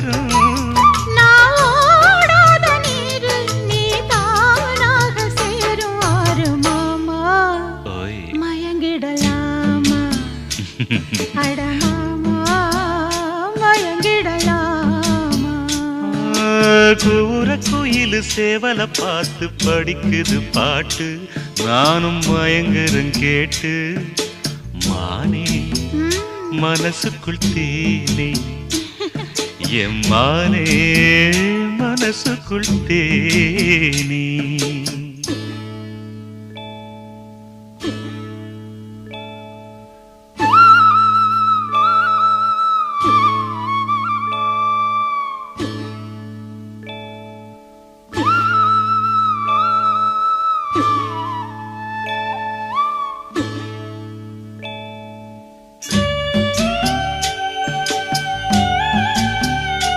ஊற்றும் நான் ஓடாத நீரு நீ தானாக சேரும் ஆறு மாமா ஓய் மயங்கிடலாமா அட மாமா மயங்கிடலாமா கூற குயிலு சேவல பார்த்து படிக்குது பாட்டு நானும் மயங்குறேன் கேட்டு மானே மனசுக்குள் தேனே என் மானே மனசுக்குள் தேனே